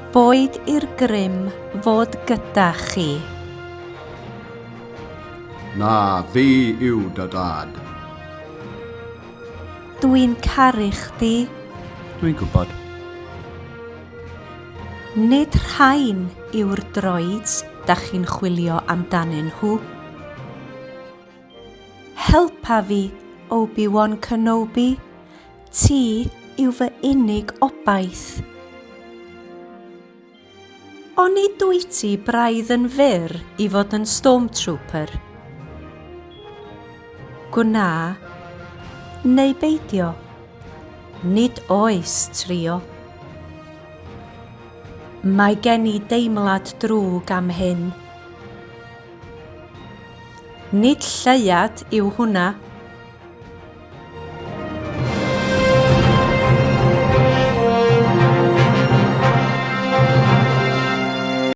Boed i'r grym fod gyda chi. Na, fi yw dy dad. Dwi'n caru chdi. Dwi'n gwybod. Nid rhain yw'r droids da chi'n chwilio amdanyn nhw. Helpa fi, Obi-Wan Kenobi. Ti yw fy unig obaith. Oni dwi ti braidd yn fyr i fod yn Stormtrooper? Gwna, neu beidio. Nid oes trio. Mae gen I deimlad drwg am hyn. Nid lleiad yw hwnna.